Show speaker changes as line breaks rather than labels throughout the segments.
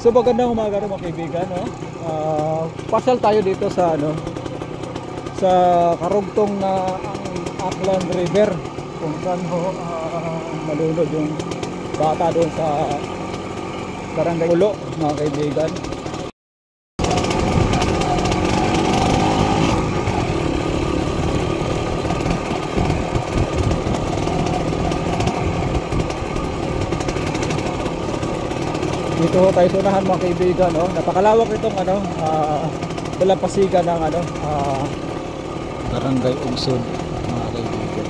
So magandang umaga rin mga kaibigan, no? Pasyal tayo dito sa sa karugtong na ang Aklan River, kung saan malunod yung bata doon sa Barangay Ulo mga kaibigan. Dito tayo sa unahan mga kaibigan, no? Napakalawak itong dalampasigan ng Barangay Ungsod mga kaibigan.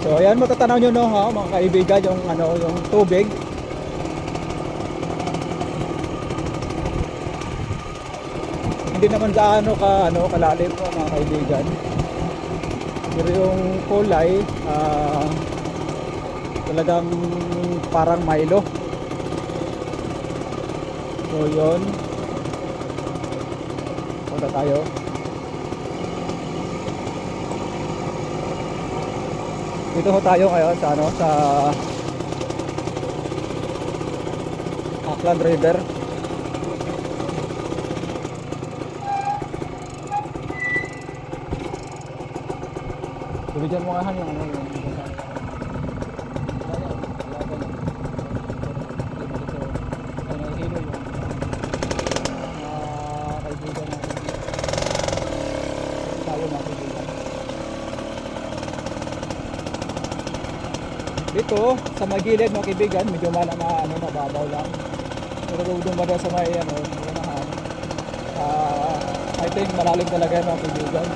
So ayan, matatanaw nyo, no, mga kaibigan, yung tubig. Hindi naman gaano kalalim po mga kaibigan. Pero yung kulay talagang parang Milo. So yun, punta tayo. Dito ho tayo ngayon sa Aklan River. Bigyan mo nga yung dito sa magilid mga kaibigan, medyo mababaw lang. Pero doon ba sa may unahan, I think malalim talaga yan mga kaibigan.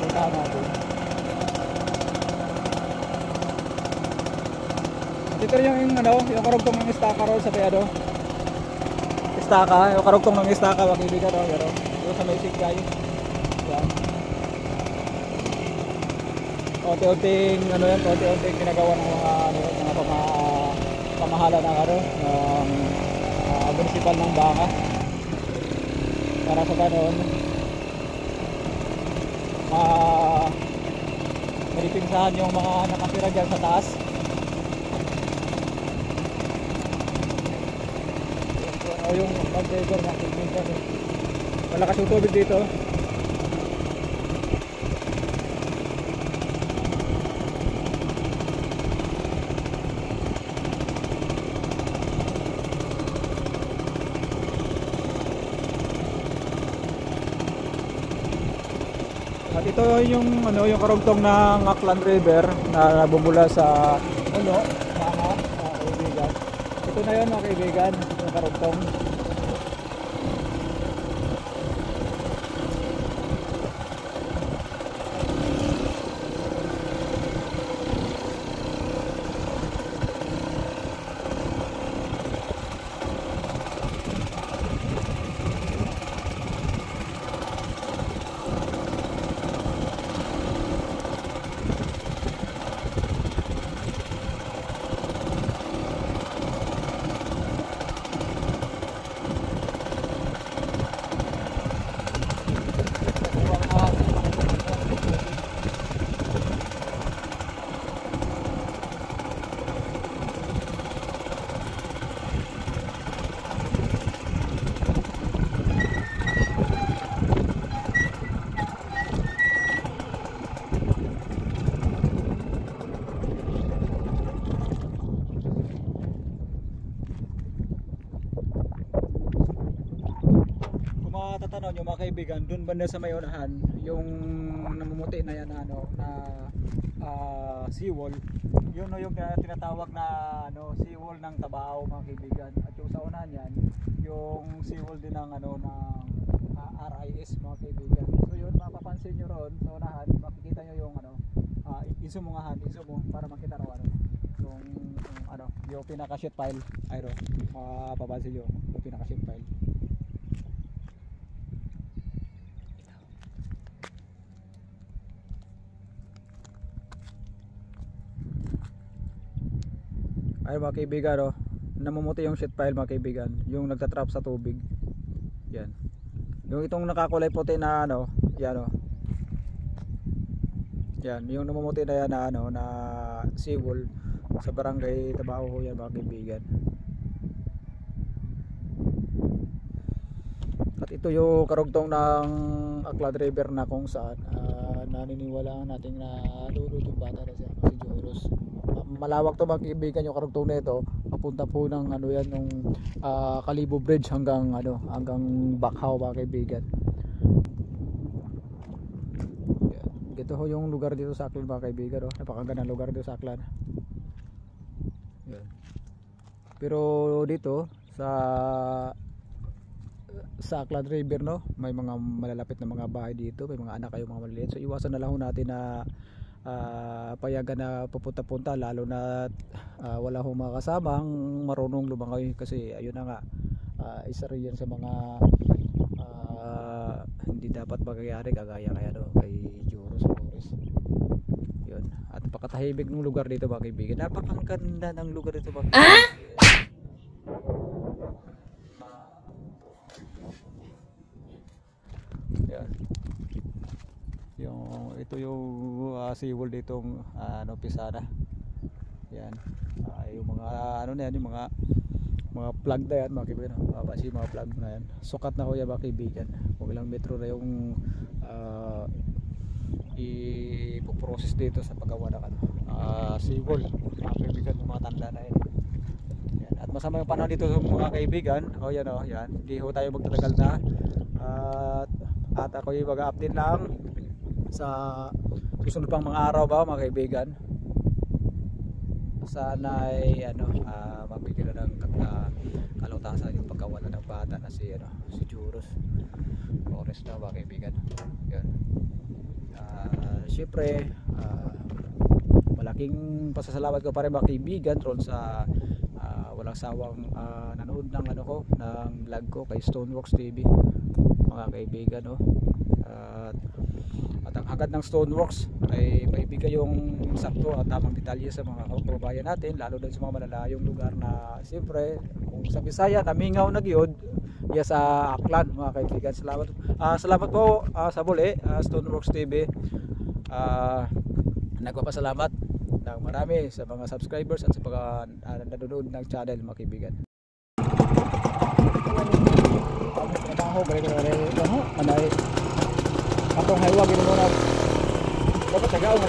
Puntahan natin. Dito rin yung karugtong ng Istaka ron sa may Istaka, yung karugtong ng Istaka mga kaibigan, pero dito sa may Sigay. Yan. Konti-unting ginagawa ng mga pamahala ng municipal ng Banga para sa kanon malipinsahan yung mga nakatira dyan sa taas. Yung pag-deliver na malakas yung tubig dito. At ito yung karugtong ng Aklan River na nabubula sa Banga, kaibigan. Ito na yun mga kaibigan, yung karugtong. Tatanaw nyo mga kaibigan, dun banda sa may unahan, yung namumuti na yan na seawall, yun yung tinatawag na seawall ng Tabao mga kaibigan. At yung sa unahan yan, yung seawall din ng RIS mga kaibigan. So yun, mapapansin nyo ron sa unahan, makikita nyo yung insumo para makita raw yung pinaka sheet pile ayro, mapapansin nyo yung pinaka sheet pile. Ay mga kaibigan, namumuti yung sheet pile mga kaibigan, yung nagtatrap sa tubig. Yan. Yung itong nakakulay puti na yan Yan, yung namumuti na yan na ano na seawall sa barangay Tabao ho yan mga kaibigan. At ito yung karugtong ng Aklan River na kung saan naniniwalaan natin na lulod yung bata na siya si Joros. Malawak to mga kaibigan yung karugtong nito. Papunta po ng ano yan yung Kalibo Bridge hanggang ano hanggang Bakhaw mga kaibigan. Ito ho yung lugar dito sa Aklan mga kaibigan, oh. Napakagandang lugar dito sa Aklan. Yan. Pero dito sa Aklan River, no, may mga malalapit na mga bahay dito, may mga anak kayo mga maliliit. So iwasan na lang ho natin na payagan na pupunta-punta, lalo na wala hong mga kasamang marunong lumangoy kasi ayun na nga, isa rin yan sa mga hindi dapat magyayari kagaya kaya no, kay Joros Flores. Yun. At napakatahimik ng lugar dito mga kaibigan. Napakaganda ng lugar dito mga kaibigan. Yan. Ito yung seawall ditong ano, Pisana. Yan. Yung mga ano na yan, yung mga plug na yan mga kaibigan, mapapasi mga plug na yan, sukat na ho yan mga kaibigan, kung ilang metro na yung ipoprocess dito sa paggawa ng ano, seawall mga kaibigan, mga tanda na yan. Yan. At masama yung panahon dito mga kaibigan, o yan o, yan, hindi ho tayo magtatagal na at ako yung mag-update lang sa susunod pang mga araw ba mga kaibigan. Sana ay ano, mabigyan na ng kalutasan yung pagkawala ng bata na si Joros Flores na mga kaibigan. Yun. Siyempre malaking pasasalamat ko pa rin mga kaibigan tron sa walang sawang nanood ng ano ko, ng vlog ko kay Stoneworks TV mga kaibigan, no. At ang hagad ng Stoneworks ay maibigay yung sakto at tamang detalye sa mga kababayan natin, lalo din sa mga malalayong lugar na siyempre kung sa Bisaya namingaw na gyud ya sa Aklan mga kaibigan. Salamat po sa muli, Stoneworks TV. Nagpapasalamat ng marami sa mga subscribers at sa mga nanonood ng channel mga kaibigan. Trabaho balik na rin ano anay atong haywa gino na dapat tagaw mo